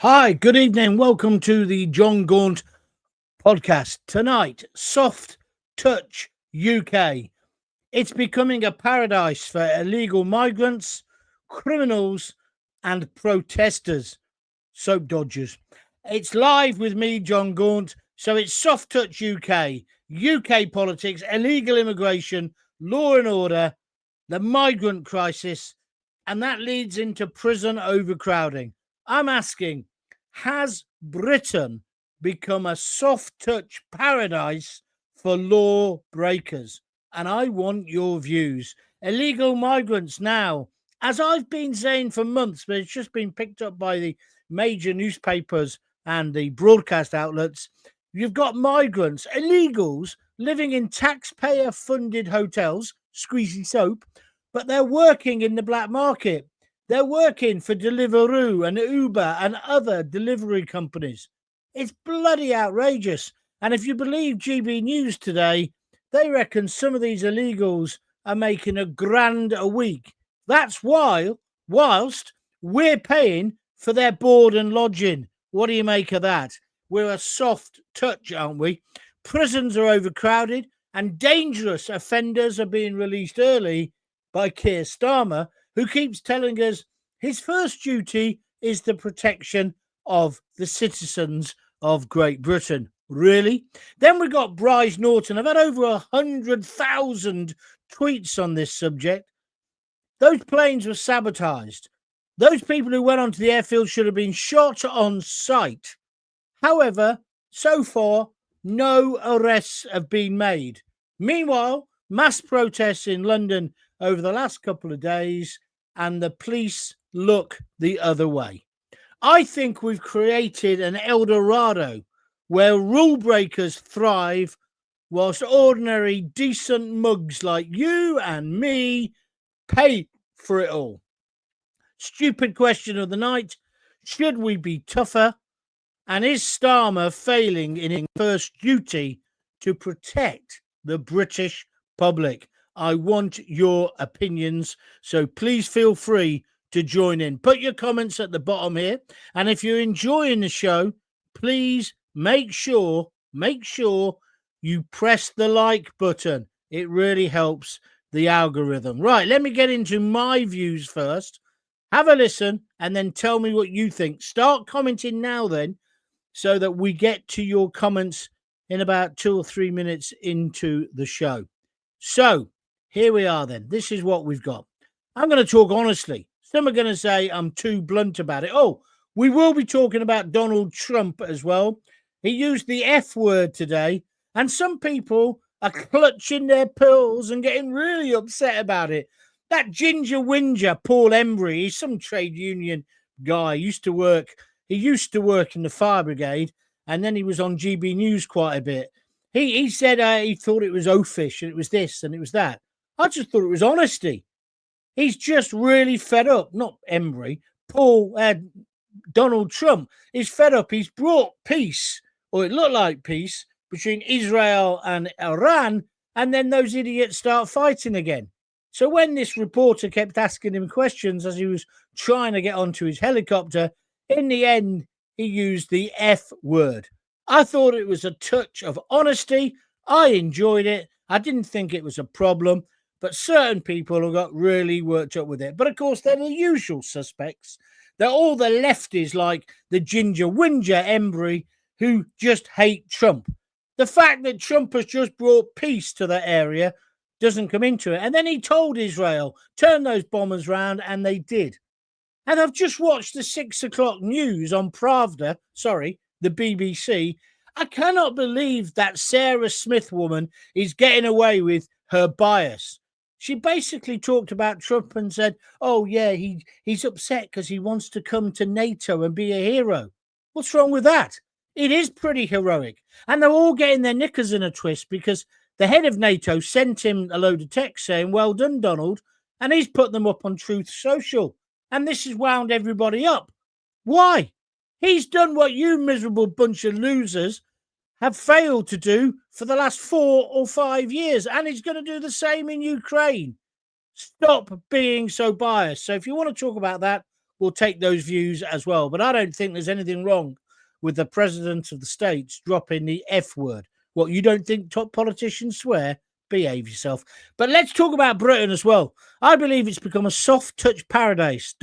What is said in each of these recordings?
Hi, good evening. Welcome to the Jon Gaunt podcast. Tonight, Soft Touch UK. It's becoming a paradise for illegal migrants, criminals, and protesters, soap dodgers. It's live with me, Jon Gaunt. So it's Soft Touch UK politics, illegal immigration, law and order, the migrant crisis, and that leads into prison overcrowding. I'm asking, has Britain become a soft touch paradise for law breakers? And I want your views. Illegal migrants now, as I've been saying for months, but it's just been picked up by the major newspapers and the broadcast outlets. You've got migrants, illegals, living in taxpayer-funded hotels, squeezy soap, but they're working in the black market. They're working for Deliveroo and Uber and other delivery companies. It's bloody outrageous. And if you believe GB News today, they reckon some of these illegals are making £1,000 a week. That's whilst we're paying for their board and lodging. What do you make of that? We're a soft touch, aren't we? Prisons are overcrowded and dangerous offenders are being released early by Keir Starmer, who keeps telling us his first duty is the protection of the citizens of Great Britain. Really? Then we got Bryce Norton. I've had over 100,000 tweets on this subject. Those planes were sabotaged. Those people who went onto the airfield should have been shot on sight. However, so far, no arrests have been made. Meanwhile, mass protests in London over the last couple of days, and the police look the other way. I think we've created an Eldorado where rule breakers thrive whilst ordinary decent mugs like you and me pay for it all. Stupid question of the night. Should we be tougher? And is Starmer failing in his first duty to protect the British public? I want your opinions, so please feel free to join in. Put your comments at the bottom here. And if you're enjoying the show, please make sure you press the like button. It really helps the algorithm. Right, let me get into my views first. Have a listen and then tell me what you think. Start commenting now then, so that we get to your comments in about 2 or 3 minutes into the show. So here we are then. This is what we've got. I'm going to talk honestly. Some are going to say I'm too blunt about it. Oh, we will be talking about Donald Trump as well. He used the F word today, and some people are clutching their pearls and getting really upset about it. That ginger whinger, Paul Embry, he's some trade union guy, He used to work in the fire brigade, and then he was on GB News quite a bit. He said he thought it was oafish, and it was this, and it was that. I just thought it was honesty. He's just really fed up. Not Embry. Donald Trump is fed up. He's brought peace, or it looked like peace, between Israel and Iran, and then those idiots start fighting again. So when this reporter kept asking him questions as he was trying to get onto his helicopter, in the end, he used the F word. I thought it was a touch of honesty. I enjoyed it. I didn't think it was a problem, but certain people have got really worked up with it. But of course, they're the usual suspects. They're all the lefties like the ginger whinger Embry who just hate Trump. The fact that Trump has just brought peace to that area doesn't come into it. And then he told Israel, turn those bombers round, and they did. And I've just watched the 6 o'clock news on Pravda, the BBC. I cannot believe that Sarah Smith woman is getting away with her bias. She basically talked about Trump and said, oh, yeah, he's upset because he wants to come to NATO and be a hero. What's wrong with that? It is pretty heroic. And they're all getting their knickers in a twist because the head of NATO sent him a load of text saying, well done, Donald. And he's put them up on Truth Social. And this has wound everybody up. Why? He's done what you miserable bunch of losers have failed to do for the last 4 or 5 years. And he's going to do the same in Ukraine. Stop being so biased. So if you want to talk about that, will take those views as well. But I don't think there's anything wrong with the president of the States dropping the F word. What, you don't think top politicians swear? Behave yourself. But let's talk about Britain as well. I believe it's become a soft touch paradise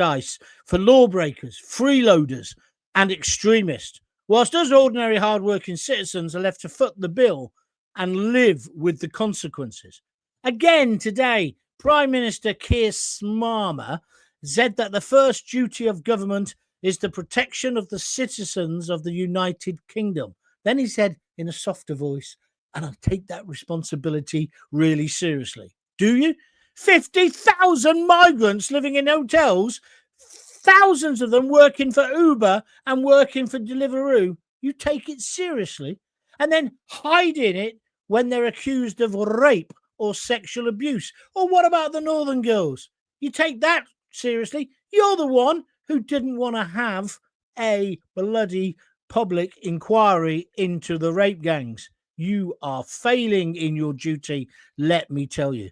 for lawbreakers, freeloaders, and extremists, whilst us ordinary hard-working citizens are left to foot the bill and live with the consequences. Again today, Prime Minister Keir Starmer said that the first duty of government is the protection of the citizens of the United Kingdom. Then he said in a softer voice, and I take that responsibility really seriously. Do you? 50,000 migrants living in hotels, thousands of them working for Uber and working for Deliveroo. You take it seriously? And then hiding it when they're accused of rape or sexual abuse. Or what about the Northern girls? You take that seriously? You're the one who didn't want to have a bloody public inquiry into the rape gangs. You are failing in your duty, let me tell you.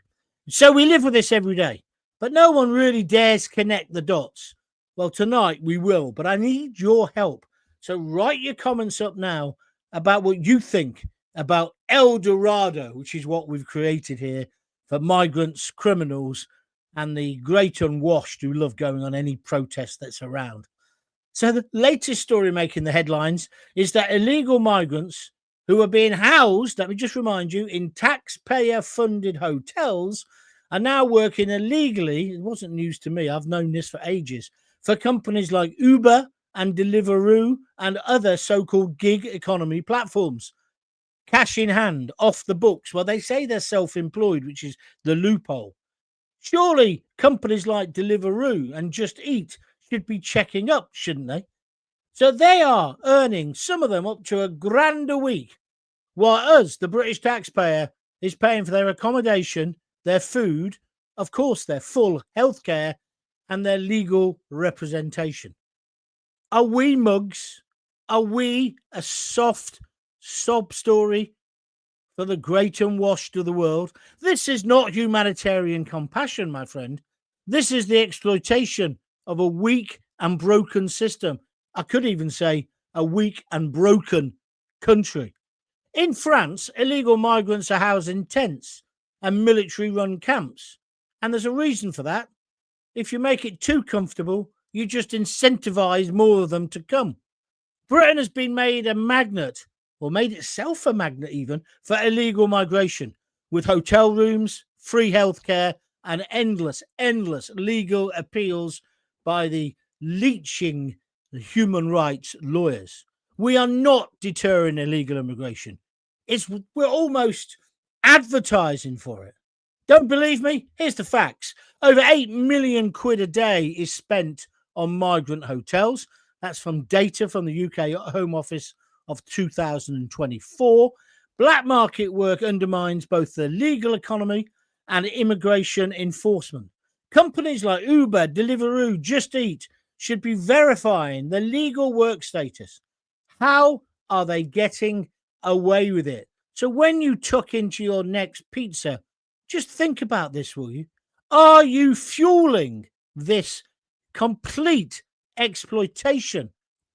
So we live with this every day, but no one really dares connect the dots. Well, tonight we will, but I need your help. So write your comments up now about what you think about Eldorado, which is what we've created here for migrants, criminals, and the great unwashed who love going on any protest that's around. So the latest story making the headlines is that illegal migrants who are being housed, let me just remind you, in taxpayer-funded hotels are now working illegally. It wasn't news to me. I've known this for ages. For companies like Uber and Deliveroo and other so-called gig economy platforms. Cash in hand, off the books. Well, they say they're self-employed, which is the loophole. Surely companies like Deliveroo and Just Eat should be checking up, shouldn't they? So they are earning, some of them, up to £1,000 a week, while us, the British taxpayer, is paying for their accommodation, their food, of course, their full healthcare, and their legal representation. Are we mugs? Are we a soft sob story for the great unwashed of the world? This is not humanitarian compassion, my friend. This is the exploitation of a weak and broken system. I could even say a weak and broken country. In France, illegal migrants are housed in tents and military-run camps. And there's a reason for that. If you make it too comfortable, you just incentivize more of them to come. Britain has been made a magnet, or made itself a magnet even, for illegal migration, with hotel rooms, free healthcare, and endless legal appeals by the leeching human rights lawyers. We are not deterring illegal immigration. We're almost advertising for it. Don't believe me? Here's the facts. Over 8 million quid a day is spent on migrant hotels. That's from data from the UK Home Office of 2024. Black market work undermines both the legal economy and immigration enforcement. Companies like Uber, Deliveroo, Just Eat should be verifying the legal work status. How are they getting away with it? So when you tuck into your next pizza, just think about this, will you? Are you fueling this complete exploitation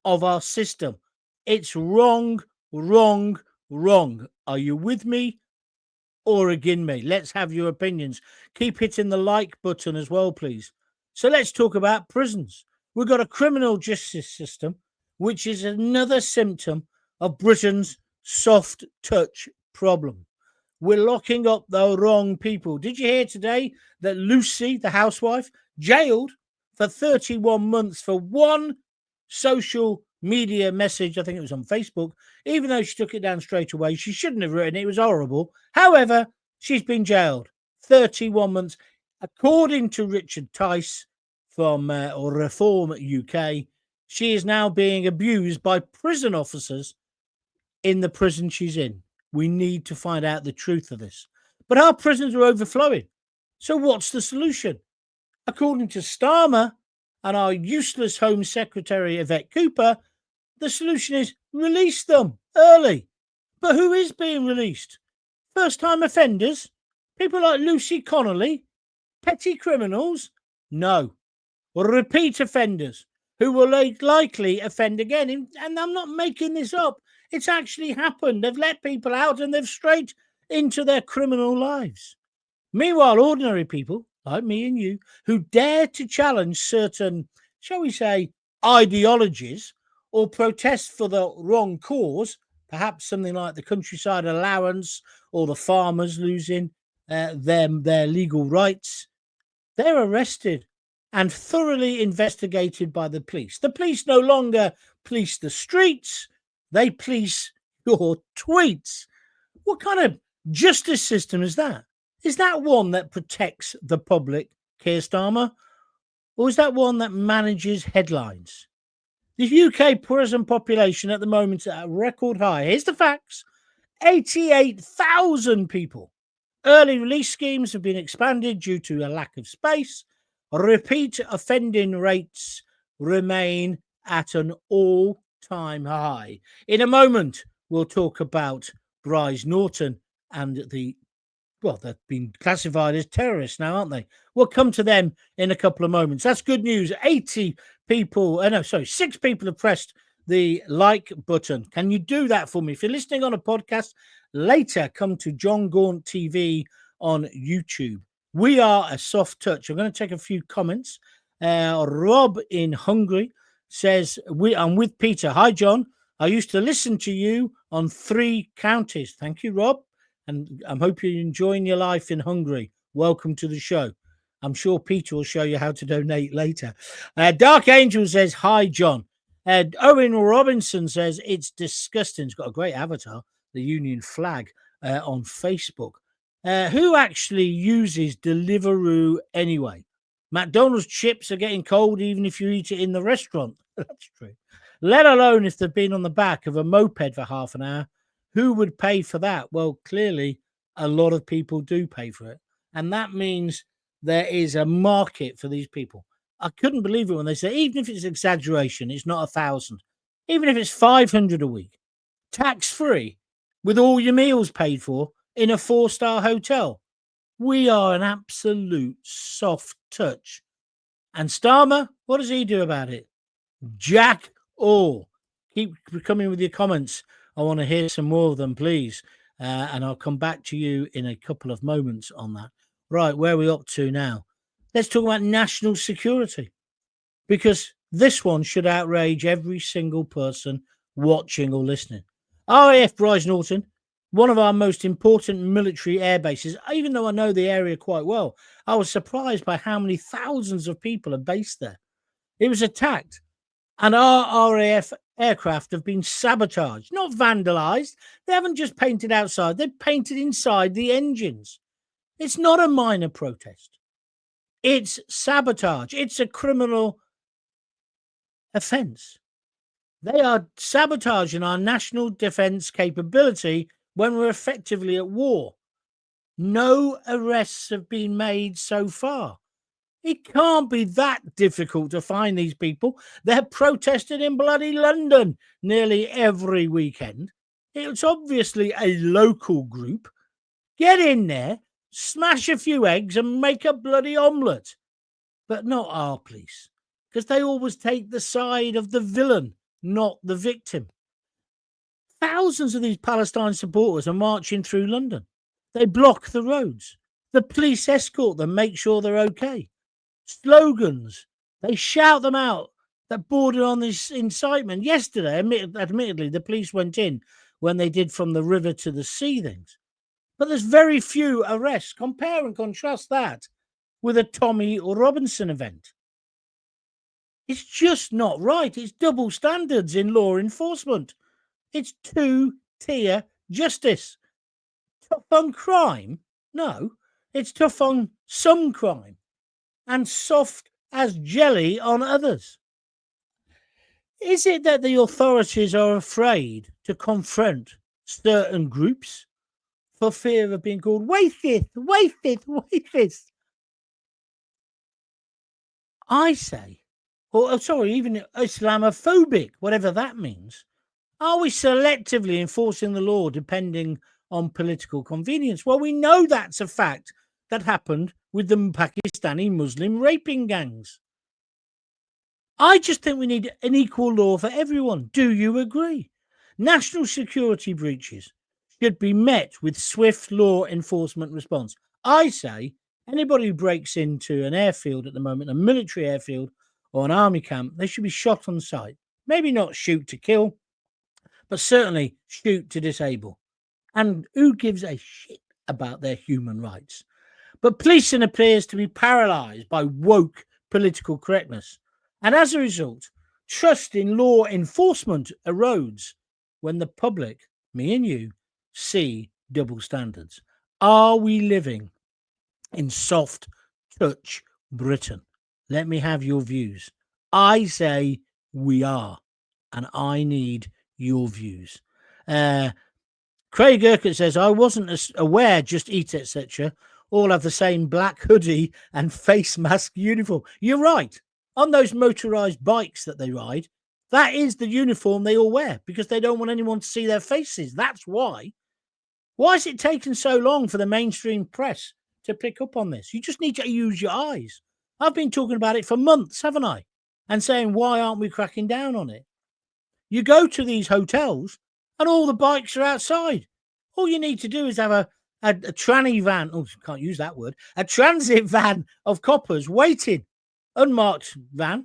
of our system? It's wrong, wrong, wrong. Are you with me or against me? Let's have your opinions. Keep hitting the like button as well, please. So let's talk about prisons. We've got a criminal justice system, which is another symptom of Britain's soft touch problem. We're locking up the wrong people. Did you hear today that Lucy, the housewife, jailed for 31 months for one social media message? I think it was on Facebook. Even though she took it down straight away, she shouldn't have written it. It was horrible. However, she's been jailed 31 months. According to Richard Tice from Reform UK, she is now being abused by prison officers in the prison she's in. We need to find out the truth of this. But our prisons are overflowing. So what's the solution? According to Starmer and our useless Home Secretary Yvette Cooper, the solution is release them early. But who is being released? First-time offenders? People like Lucy Connolly? Petty criminals? No. or repeat offenders who will likely offend again. And I'm not making this up. It's actually happened. They've let people out and they've straight into their criminal lives. Meanwhile, ordinary people like me and you who dare to challenge certain, shall we say, ideologies or protest for the wrong cause, perhaps something like the countryside allowance or the farmers losing their legal rights, they're arrested and thoroughly investigated by the police. The police no longer police the streets, they police your tweets. What kind of justice system is that? Is that one that protects the public, Keir Starmer? Or is that one that manages headlines? The UK prison population at the moment is at a record high. Here's the facts: 88,000 people. Early release schemes have been expanded due to a lack of space. Repeat offending rates remain at an all-time high. In a moment, we'll talk about Bryce Norton and they've been classified as terrorists now, aren't they? We'll come to them in a couple of moments. That's good news. 6 people have pressed the like button. Can you do that for me? If you're listening on a podcast, later come to Jon Gaunt TV on YouTube. We are a soft touch. I'm going to take a few comments. Rob in Hungary says, I'm with Peter. Hi, John. I used to listen to you on 3 counties. Thank you, Rob. And I hope you're enjoying your life in Hungary. Welcome to the show. I'm sure Peter will show you how to donate later. Dark Angel says, hi, John. Owen Robinson says, it's disgusting. It's got a great avatar, the Union flag, on Facebook. Who actually uses Deliveroo anyway? McDonald's chips are getting cold even if you eat it in the restaurant. That's true. Let alone if they've been on the back of a moped for half an hour. Who would pay for that? Well, clearly, a lot of people do pay for it. And that means there is a market for these people. I couldn't believe it when they say, even if it's exaggeration, it's not 1,000. Even if it's 500 a week, tax-free, with all your meals paid for in a 4-star hotel. We are an absolute soft touch. And Starmer, what does he do about it? Jack all. Keep coming with your comments. I want to hear some more of them, please. And I'll come back to you in a couple of moments on that. Right, where are we up to now? Let's talk about national security, because this one should outrage every single person watching or listening. RAF Bryce Norton, one of our most important military air bases. Even though I know the area quite well, I was surprised by how many thousands of people are based there. It was attacked, and our RAF aircraft have been sabotaged, not vandalized. They haven't just painted outside, they've painted inside the engines. It's not a minor protest. It's sabotage. It's a criminal offence. They are sabotaging our national defence capability when we're effectively at war. No arrests have been made so far. It can't be that difficult to find these people. They're protesting in bloody London nearly every weekend. It's obviously a local group. Get in there, smash a few eggs and make a bloody omelette. But not our police, because they always take the side of the villain, not the victim. Thousands of these Palestine supporters are marching through London. They block the roads. The police escort them, make sure they're okay. Slogans, they shout them out that border on this incitement. Yesterday, admittedly, the police went in when they did from the river to the sea things. But there's very few arrests. Compare and contrast that with a Tommy or Robinson event. It's just not right. It's double standards in law enforcement. It's 2-tier justice. Tough on crime? No, it's tough on some crime and soft as jelly on others. Is it that the authorities are afraid to confront certain groups for fear of being called racist? I say, even Islamophobic, whatever that means. Are we selectively enforcing the law depending on political convenience? Well, we know that's a fact that happened with the Pakistani Muslim raping gangs. I just think we need an equal law for everyone. Do you agree? National security breaches should be met with swift law enforcement response. I say anybody who breaks into an airfield at the moment, a military airfield or an army camp, they should be shot on sight. Maybe not shoot to kill, but certainly shoot to disable. And who gives a shit about their human rights? But policing appears to be paralysed by woke political correctness. And as a result, trust in law enforcement erodes when the public, me and you, see double standards. Are we living in soft touch Britain? Let me have your views. I say we are, and I need your views. Craig Urquhart says, I wasn't aware Just Eat, etc. all have the same black hoodie and face mask uniform. You're right. On those motorised bikes that they ride, that is the uniform they all wear because they don't want anyone to see their faces. That's why. Why is it taking so long for the mainstream press to pick up on this? You just need to use your eyes. I've been talking about it for months, haven't I? And saying, why aren't we cracking down on it? You go to these hotels and all the bikes are outside. All you need to do is have a tranny van. Oh, can't use that word. A transit van of coppers waiting. Unmarked van.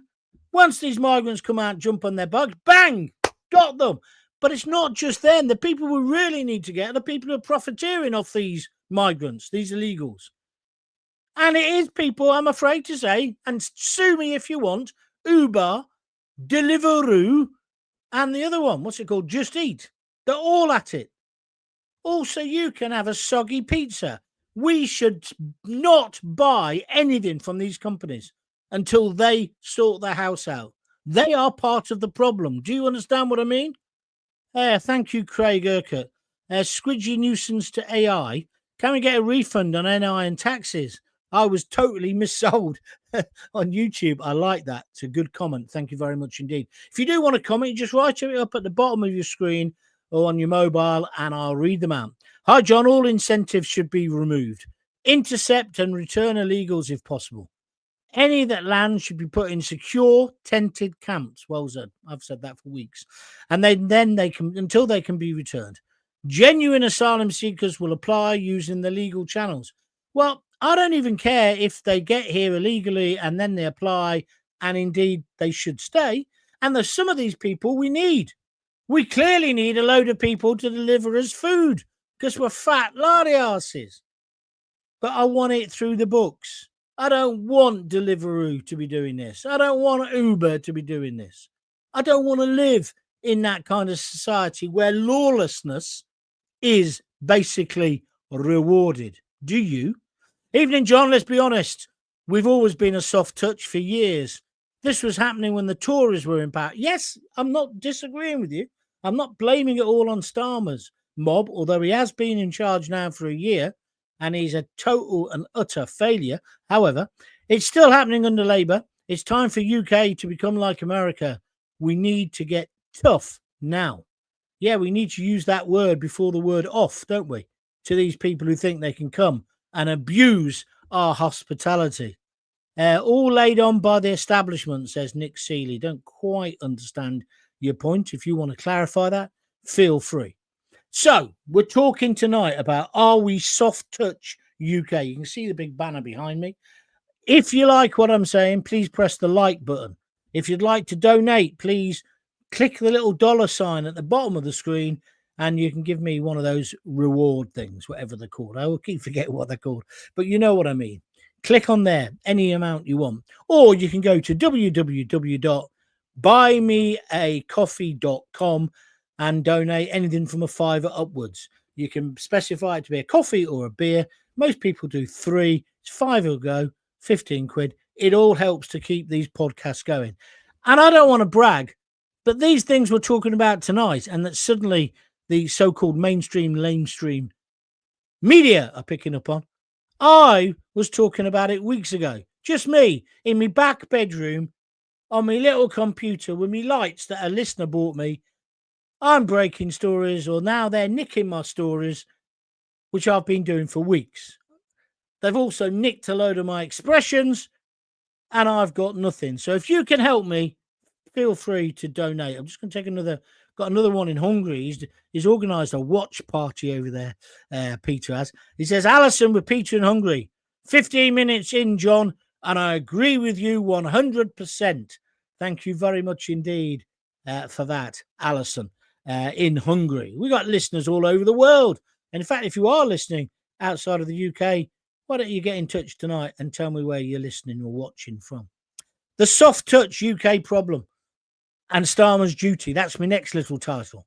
Once these migrants come out, jump on their bikes, bang, got them. But it's not just them. The people we really need to get are the people who are profiteering off these migrants, these illegals. And it is people, I'm afraid to say, and sue me if you want, Uber, Deliveroo, and the other one, what's it called? Just Eat. They're all at it. Also, you can have a soggy pizza. We should not buy anything from these companies until they sort their house out. They are part of the problem. Do you understand what I mean? Thank you, Craig Urquhart. Squidgy nuisance to AI. Can we get a refund on NI and taxes? I was totally missold on YouTube. I like that. It's a good comment. Thank you very much indeed. If you do want to comment, you just write it up at the bottom of your screen or on your mobile and I'll read them out. Hi, John. All incentives should be removed. Intercept and return illegals if possible. Any that land should be put in secure, tented camps. Well said. I've said that for weeks. And then they can, until they can be returned. Genuine asylum seekers will apply using the legal channels. Well, I don't even care if they get here illegally and then they apply, and indeed they should stay. And there's some of these people we need. We clearly need a load of people to deliver us food because we're fat lardy asses. But I want it through the books. I don't want Deliveroo to be doing this. I don't want Uber to be doing this. I don't want to live in that kind of society where lawlessness is basically rewarded. Do you? Evening, John. Let's be honest. We've always been a soft touch for years. This was happening when the Tories were in power. Yes, I'm not disagreeing with you. I'm not blaming it all on Starmer's mob, although he has been in charge now for a year and he's a total and utter failure. However, it's still happening under Labour. It's time for UK to become like America. We need to get tough now. Yeah, we need to use that word before the word off, don't we? To these people who think they can come and abuse our hospitality. All laid on by the establishment, says Nick Seeley. Don't quite understand your point. If you want to clarify that, feel free. So, we're talking tonight about Are We Soft Touch UK? You can see the big banner behind me. If you like what I'm saying, please press the like button. If you'd like to donate, please click the little dollar sign at the bottom of the screen and you can give me one of those reward things, whatever they're called. I will keep forgetting what they're called, but you know what I mean. Click on there, any amount you want. Or you can go to www.buymeacoffee.com and donate anything from $5 upwards. You can specify it to be a coffee or a beer. Most people do 3. It's £5 a go, 15 quid. It all helps to keep these podcasts going. And I don't want to brag, but these things we're talking about tonight and that suddenly the so-called mainstream media are picking up on, I was talking about it weeks ago. Just me in my back bedroom on my little computer with me lights that a listener bought me. I'm breaking stories, or now they're nicking my stories, which I've been doing for weeks. They've also nicked a load of my expressions, and I've got nothing. So if you can help me, feel free to donate. I'm just going to take got another one in Hungary. He's organised a watch party over there, Peter has. He says, Alison with Peter in Hungary. 15 minutes in, John, and I agree with you 100%. Thank you very much indeed for that, Alison, in Hungary. We got listeners all over the world. And in fact, if you are listening outside of the UK, why don't you get in touch tonight and tell me where you're listening or watching from? The soft touch UK problem and Starmer's duty. That's my next little title.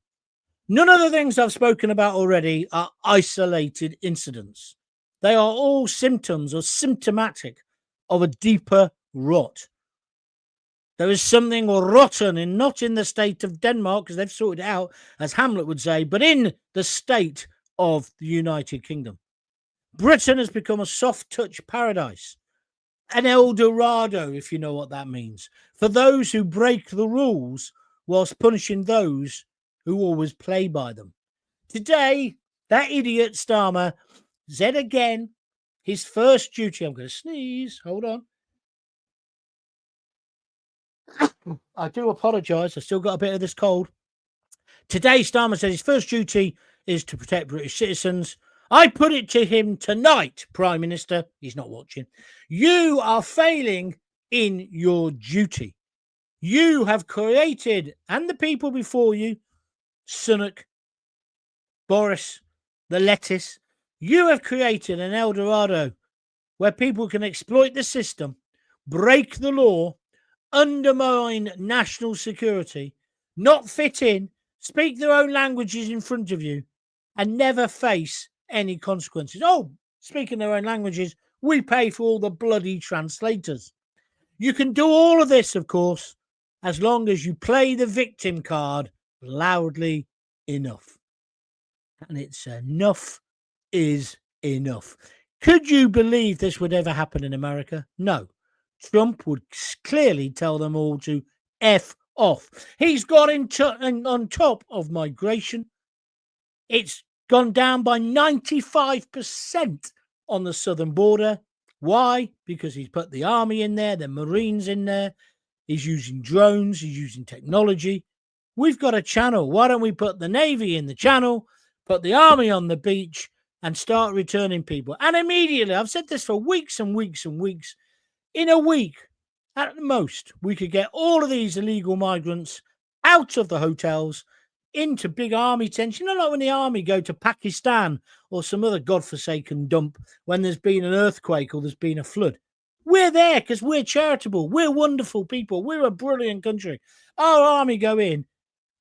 None of the things I've spoken about already are isolated incidents. They are all symptoms or symptomatic of a deeper rot. There is something rotten not in the state of Denmark, because they've sorted it out, as Hamlet would say, but in the state of the United Kingdom. Britain has become a soft touch paradise, an Eldorado, if you know what that means, for those who break the rules whilst punishing those who always play by them. Today, that idiot Starmer said again, his first duty, I'm going to sneeze, hold on. I do apologise, I've still got a bit of this cold. Today, Starmer said his first duty is to protect British citizens. I put it to him tonight, Prime Minister, he's not watching, you are failing in your duty. You have created, and the people before you, Sunak, Boris, the lettuce, you have created an Eldorado where people can exploit the system, break the law, undermine national security, not fit in, speak their own languages in front of you, and never face any consequences. Oh, speaking their own languages, we pay for all the bloody translators. You can do all of this, of course, as long as you play the victim card loudly enough. And it's enough is enough. Could you believe this would ever happen in America? No. Trump would clearly tell them all to F off. He's got on top of migration. It's gone down by 95% on the southern border. Why? Because he's put the army in there, the Marines in there. He's using drones. He's using technology. We've got a channel. Why don't we put the Navy in the channel, put the army on the beach, and start returning people? And immediately, I've said this for weeks and weeks and weeks, in a week, at the most, we could get all of these illegal migrants out of the hotels into big army tents. You know, like when the army go to Pakistan or some other godforsaken dump when there's been an earthquake or there's been a flood. We're there because we're charitable. We're wonderful people. We're a brilliant country. Our army go in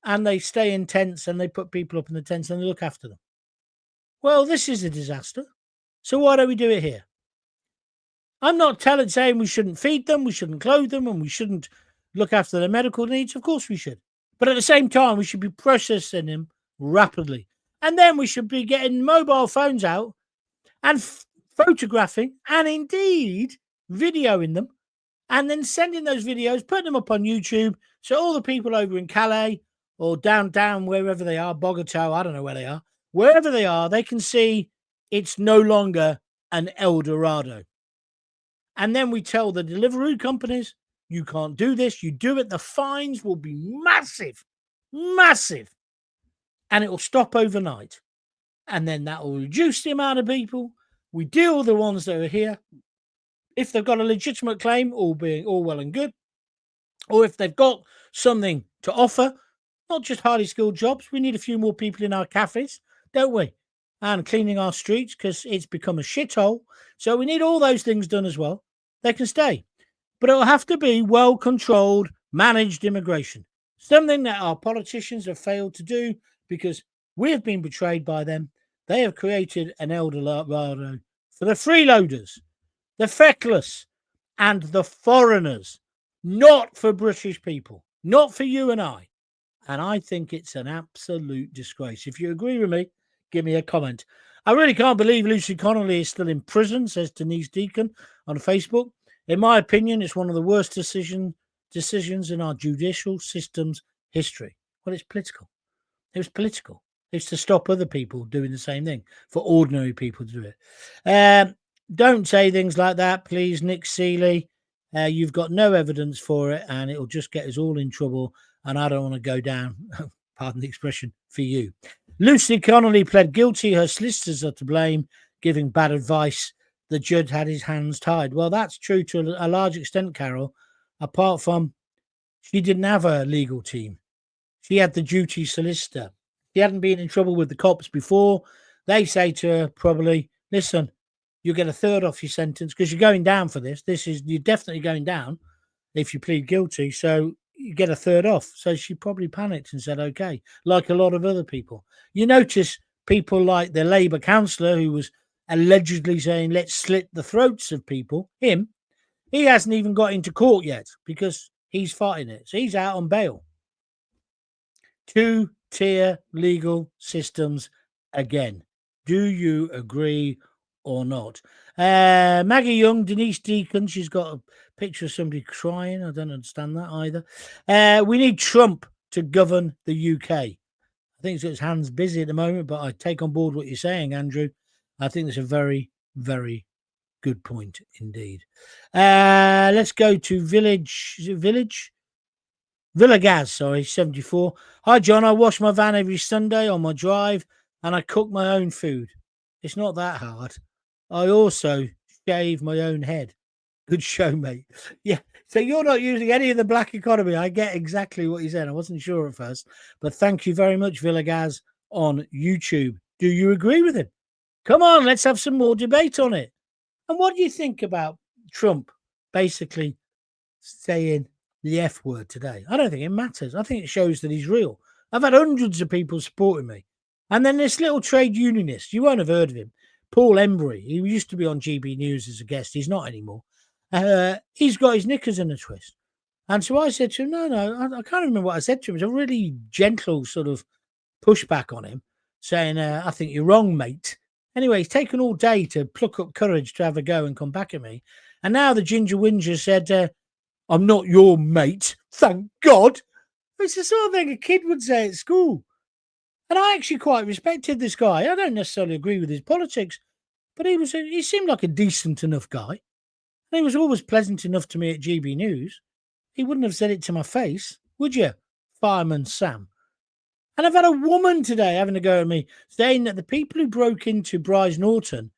and they stay in tents and they put people up in the tents and they look after them. Well, this is a disaster. So why don't we do it here? I'm not saying we shouldn't feed them, we shouldn't clothe them, and we shouldn't look after their medical needs. Of course we should. But at the same time, we should be processing them rapidly. And then we should be getting mobile phones out and photographing and indeed videoing them and then sending those videos, putting them up on YouTube. So all the people over in Calais or down wherever they are, Bogota, I don't know where they are, wherever they are, they can see it's no longer an Eldorado. And then we tell the delivery companies, you can't do this. You do it, the fines will be massive, massive. And it will stop overnight. And then that will reduce the amount of people. We deal with the ones that are here. If they've got a legitimate claim, all well and good. Or if they've got something to offer, not just highly skilled jobs. We need a few more people in our cafes, don't we? And cleaning our streets because it's become a shithole. So we need all those things done as well. They can stay. But it'll have to be well-controlled, managed immigration. Something that our politicians have failed to do because we have been betrayed by them. They have created an Eldorado for the freeloaders, the feckless, and the foreigners, not for British people, not for you and I. And I think it's an absolute disgrace. If you agree with me, give me a comment. I really can't believe Lucy Connolly is still in prison, says Denise Deacon on Facebook. In my opinion, it's one of the worst decisions in our judicial system's history. Well, it's political. It was political. It's to stop other people doing the same thing, for ordinary people to do it. Don't say things like that, please, Nick Seeley. You've got no evidence for it, and it'll just get us all in trouble. And I don't want to go down, pardon the expression, for you. Lucy Connolly pled guilty. Her solicitors are to blame, giving bad advice. The judge had his hands tied. Well, that's true to a large extent, Carol, apart from she didn't have a legal team. She had the duty solicitor. She hadn't been in trouble with the cops before. They say to her, probably, listen, you get a third off your sentence because you're going down for this. You're definitely going down if you plead guilty. So you get a third off. So she probably panicked and said, okay, like a lot of other people. You notice people like the Labour councillor who was allegedly saying, let's slit the throats of people. Him, he hasn't even got into court yet because he's fighting it. So he's out on bail. Two-tier legal systems again. Do you agree or not? Maggie Young, Denise Deacon, she's got a picture of somebody crying. I don't understand that either. We need Trump to govern the UK. I think he's got his hands busy at the moment, but I take on board what you're saying, Andrew. I think that's a very, very good point indeed. Let's go to Villagaz, sorry, 74. Hi, John. I wash my van every Sunday on my drive and I cook my own food. It's not that hard. I also shave my own head. Good show, mate. Yeah. So you're not using any of the black economy. I get exactly what you said. I wasn't sure at first, but thank you very much, Villagaz on YouTube. Do you agree with him? Come on, let's have some more debate on it. And what do you think about Trump basically saying the F word today? I don't think it matters. I think it shows that he's real. I've had hundreds of people supporting me. And then this little trade unionist, you won't have heard of him, Paul Embry. He used to be on GB News as a guest. He's not anymore. He's got his knickers in a twist. And so I said to him, no, I can't remember what I said to him. It was a really gentle sort of pushback on him, saying, I think you're wrong, mate. Anyway, he's taken all day to pluck up courage to have a go and come back at me. And now the Ginger Whinger said, I'm not your mate, thank God. It's the sort of thing a kid would say at school. And I actually quite respected this guy. I don't necessarily agree with his politics, but he seemed like a decent enough guy. And he was always pleasant enough to me at GB News. He wouldn't have said it to my face, would you, Fireman Sam? And I've had a woman today having a go at me, saying that the people who broke into Bryce Norton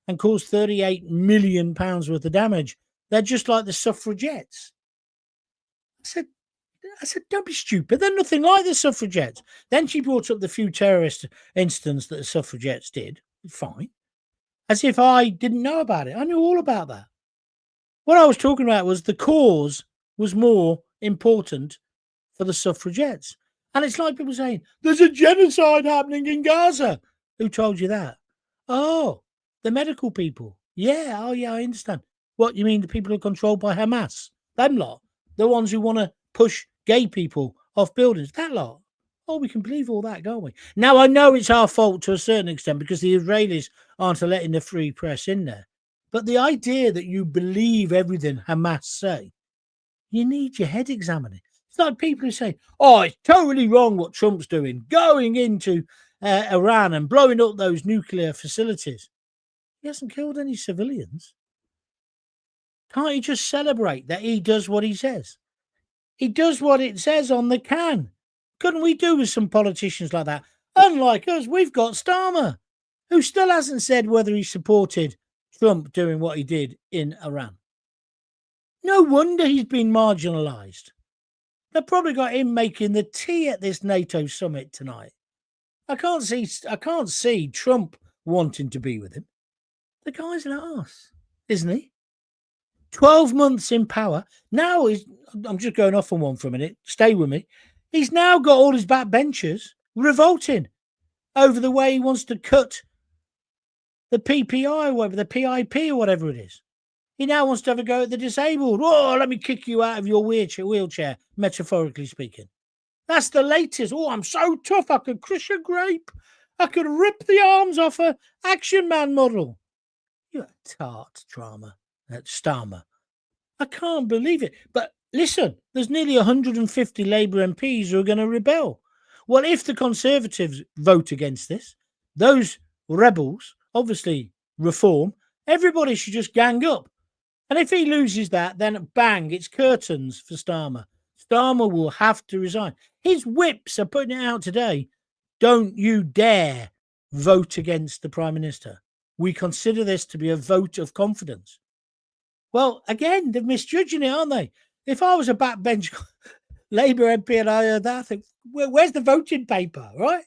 and caused £38 million worth of damage, they're just like the suffragettes. I said, don't be stupid. They're nothing like the suffragettes. Then she brought up the few terrorist incidents that the suffragettes did. Fine. As if I didn't know about it. I knew all about that. What I was talking about was the cause was more important for the suffragettes. And it's like people saying, there's a genocide happening in Gaza. Who told you that? Oh, the medical people. Yeah, oh yeah, I understand. What, you mean the people who are controlled by Hamas? Them lot. The ones who want to push gay people off buildings. That lot. Oh, we can believe all that, can't we? Now, I know it's our fault to a certain extent because the Israelis aren't letting the free press in there. But the idea that you believe everything Hamas say, you need your head examining. It's like people who say, oh, it's totally wrong what Trump's doing, going into Iran and blowing up those nuclear facilities. He hasn't killed any civilians. Can't you just celebrate that he does what he says? He does what it says on the can. Couldn't we do with some politicians like that? Unlike us, we've got Starmer, who still hasn't said whether he supported Trump doing what he did in Iran. No wonder he's been marginalised. They've probably got him making the tea at this NATO summit tonight. I can't see Trump wanting to be with him. The guy's an arse, isn't he? 12 months in power. Now I'm just going off on one for a minute. Stay with me. He's now got all his backbenchers revolting over the way he wants to cut the PPI or whatever, the PIP or whatever it is. He now wants to have a go at the disabled. Oh, let me kick you out of your wheelchair, metaphorically speaking. That's the latest. Oh, I'm so tough. I could crush a grape. I could rip the arms off a Action Man model. You're a tart drama. Starmer. I can't believe it. But listen, there's nearly 150 Labour MPs who are going to rebel. Well, if the Conservatives vote against this, those rebels, obviously reform, everybody should just gang up And if he loses that, then bang, it's curtains for Starmer. Starmer will have to resign. His whips are putting it out today. Don't you dare vote against the Prime Minister. We consider this to be a vote of confidence. Well, again, they're misjudging it, aren't they? If I was a backbench Labour MP and I heard that, I think, where's the voting paper, right?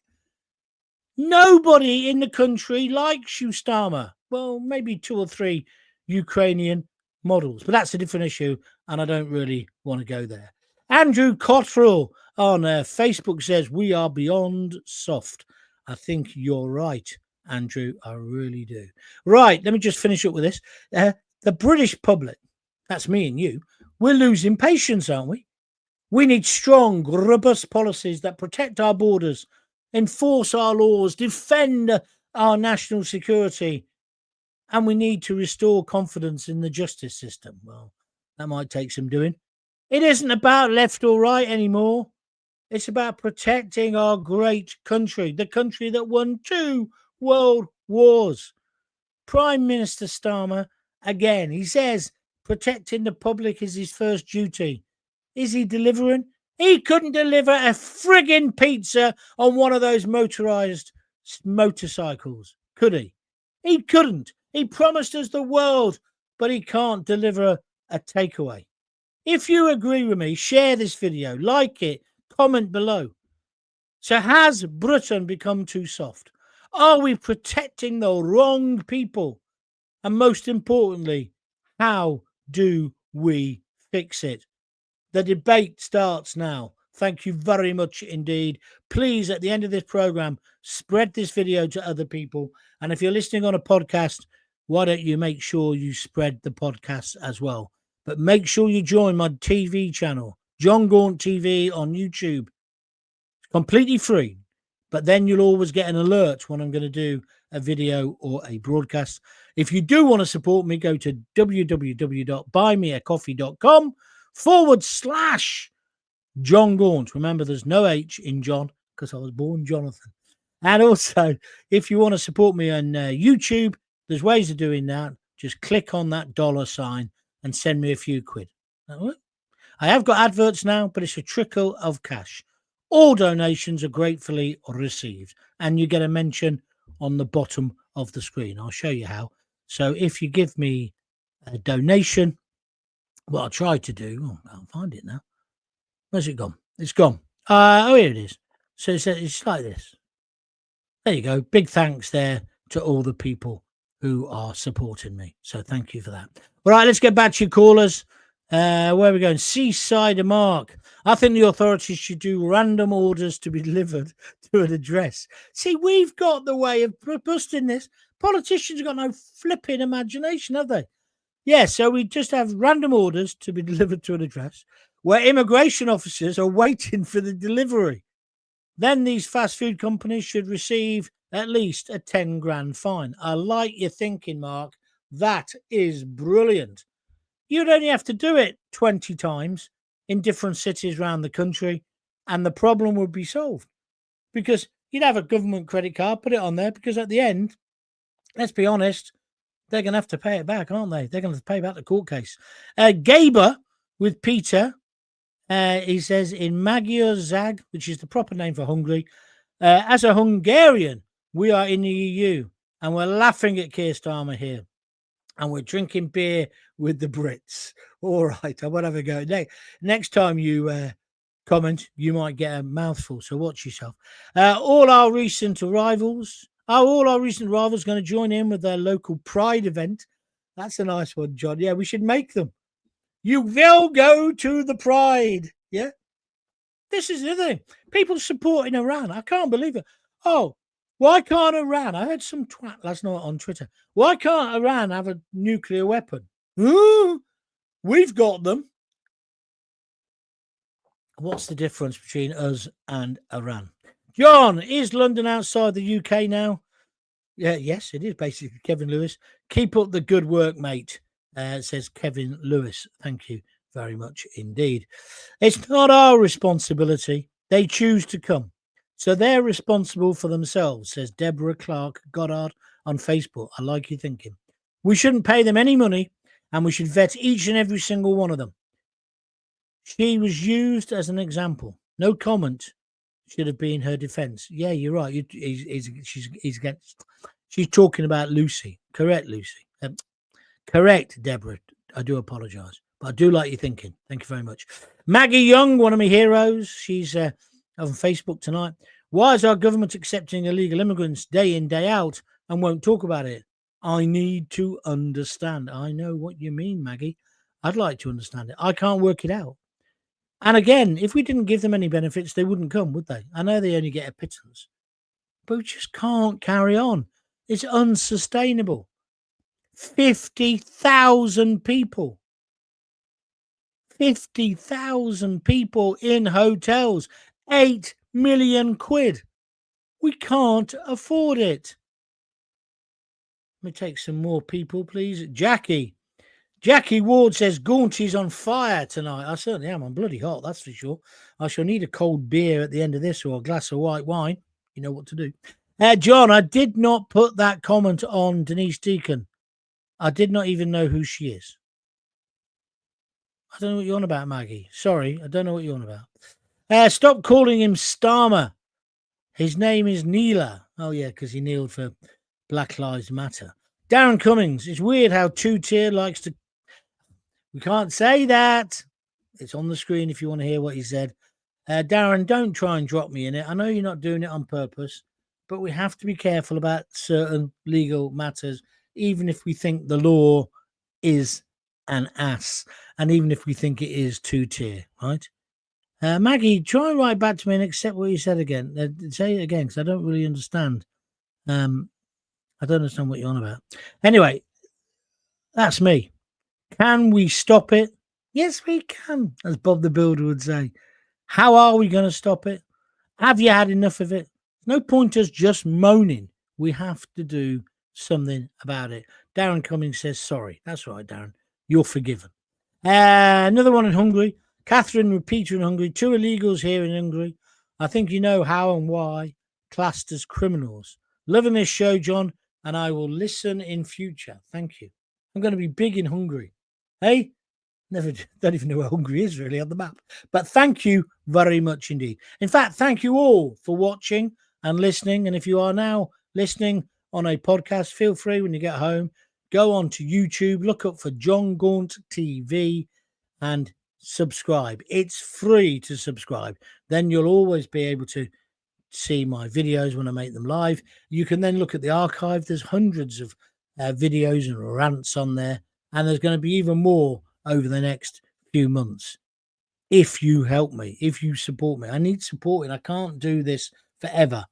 Nobody in the country likes you, Starmer. Well, maybe 2 or 3 Ukrainian models, but that's a different issue, and I don't really want to go there. Andrew Cottrell on Facebook says, we are beyond soft. I think you're right, Andrew. I really do. Right, let me just finish up with this. The British public, that's me and you, we're losing patience, aren't we? We need strong, robust policies that protect our borders, enforce our laws, defend our national security, and we need to restore confidence in the justice system. Well, that might take some doing. It isn't about left or right anymore. It's about protecting our great country, the country that won 2 world wars. Prime Minister Starmer, again, he says protecting the public is his first duty. Is he delivering? He couldn't deliver a frigging pizza on one of those motorized motorcycles, could he? He couldn't. He promised us the world, but he can't deliver a takeaway. If you agree with me, share this video, like it, comment below. So has Britain become too soft? Are we protecting the wrong people? And most importantly, how do we fix it? The debate starts now. Thank you very much indeed. Please, at the end of this program, spread this video to other people. And if you're listening on a podcast, why don't you make sure you spread the podcast as well? But make sure you join my TV channel, Jon Gaunt TV on YouTube. It's completely free. But then you'll always get an alert when I'm going to do a video or a broadcast. If you do want to support me, go to www.buymeacoffee.com/Jon Gaunt. Remember, there's no H in John because I was born Jonathan. And also, if you want to support me on YouTube, there's ways of doing that. Just click on that $ and send me a few quid. I have got adverts now, but it's a trickle of cash. All donations are gratefully received, and you get a mention on the bottom of the screen. I'll show you how. So if you give me a donation, what I'll try to do, I'll find it now. Where's it gone? It's gone. Oh, here it is. So it's like this. There you go. Big thanks there to all the people who are supporting me. So thank you for that. All right, let's get back to your callers. Where are we going? Seaside Mark. I think the authorities should do random orders to be delivered to an address. See, we've got the way of busting this. Politicians have got no flipping imagination, have they? Yeah, so we just have random orders to be delivered to an address where immigration officers are waiting for the delivery. Then these fast food companies should receive at least a 10 grand fine. I like your thinking, Mark. That is brilliant. You'd only have to do it 20 times in different cities around the country, and the problem would be solved. Because you'd have a government credit card, put it on there, because at the end, let's be honest, they're going to have to pay it back, aren't they? They're going to have to pay back the court case. Gaber with Peter, he says, in Magyar Zag, which is the proper name for Hungary, as a Hungarian, we are in the EU, and we're laughing at Keir Starmer here. And we're drinking beer with the Brits. All right, I won't have a go. Next time you comment, you might get a mouthful, so watch yourself. All our recent rivals going to join in with their local Pride event. That's a nice one, John. Yeah, we should make them. You will go to the Pride. Yeah? This is the thing. People supporting Iran. I can't believe it. Oh, why can't Iran? I heard some twat last night on Twitter. Why can't Iran have a nuclear weapon? Ooh, we've got them. What's the difference between us and Iran? John, is London outside the UK now? Yeah, yes, it is basically. Kevin Lewis. Keep up the good work, mate, says Kevin Lewis. Thank you very much indeed. It's not our responsibility. They choose to come. So they're responsible for themselves, says Deborah Clark Goddard on Facebook. I like your thinking. We shouldn't pay them any money, and we should vet each and every single one of them. She was used as an example. No comment should have been her defense. Yeah, you're right. She's talking about Lucy. Correct, Lucy. Correct, Deborah. I do apologise, but I do like your thinking. Thank you very much. Maggie Young, one of my heroes. She's on Facebook tonight. Why is our government accepting illegal immigrants day in, day out and won't talk about it? I need to understand. I know what you mean, Maggie. I'd like to understand it. I can't work it out. And again, if we didn't give them any benefits, they wouldn't come, would they? I know they only get a pittance, but we just can't carry on. It's unsustainable. 50,000 people. 50,000 people in hotels. 8 million quid. We can't afford it. Let me take some more people, please. Jackie Ward says, Gaunty's on fire tonight. I certainly am. I'm bloody hot, that's for sure. I shall need a cold beer at the end of this or a glass of white wine. You know what to do. John, I did not put that comment on Denise Deacon. I did not even know who she is. I don't know what you're on about, Maggie. Sorry, I don't know what you're on about. Stop calling him Starmer. His name is Neela. Oh, yeah, because he kneeled for Black Lives Matter. Darren Cummings. It's weird how two-tier likes to... We can't say that. It's on the screen if you want to hear what he said. Darren, don't try and drop me in it. I know you're not doing it on purpose, but we have to be careful about certain legal matters, even if we think the law is an ass, and even if we think it is two-tier, right? Maggie, try and write back to me and accept what you said again. Say it again, because I don't really understand. I don't understand what you're on about. Anyway, that's me. Can we stop it? Yes, we can, as Bob the Builder would say. How are we going to stop it? Have you had enough of it? No point us just moaning. We have to do something about it. Darren Cummings says, sorry. That's right, Darren. You're forgiven. Another one in Hungary. Catherine and Peter in Hungary. 2 illegals here in Hungary. I think you know how and why. Classed as criminals. Loving this show, John, and I will listen in future. Thank you. I'm going to be big in Hungary. Hey? Don't even know where Hungary is really on the map. But thank you very much indeed. In fact, thank you all for watching and listening. And if you are now listening on a podcast, feel free when you get home, go on to YouTube, look up for Jon Gaunt TV and subscribe. It's free to subscribe. Then you'll always be able to see my videos when I make them live. You can then look at the archive. There's hundreds of videos and rants on there. And there's going to be even more over the next few months. If you help me, if you support me. I need supporting. I can't do this forever.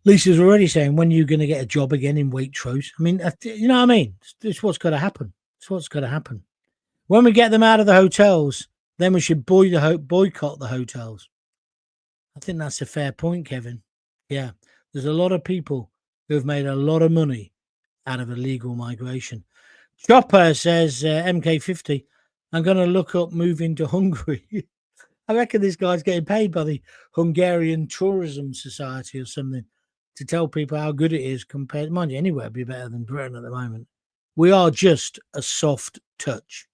Lisa's already saying, when are you going to get a job again in Waitrose? I mean, you know what I mean? It's what's got to happen. It's what's got to happen. When we get them out of the hotels, then we should boycott the hotels. I think that's a fair point, Kevin. Yeah, there's a lot of people who have made a lot of money out of illegal migration. Chopper says, MK50, I'm going to look up moving to Hungary. I reckon this guy's getting paid by the Hungarian Tourism Society or something to tell people how good it is compared, mind you, anywhere would be better than Britain at the moment. We are just a soft touch.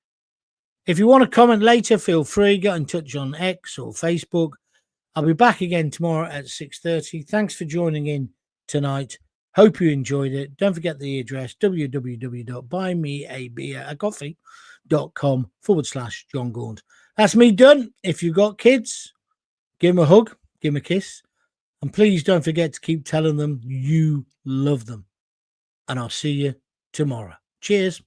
If you want to comment later, feel free, get in touch on X or Facebook. I'll be back again tomorrow at 6:30. Thanks for joining in tonight. Hope you enjoyed it. Don't forget the address, www.buymeabeercoffee.com/Jon Gaunt. That's me done. If you've got kids, give them a hug, give them a kiss. And please don't forget to keep telling them you love them. And I'll see you tomorrow. Cheers.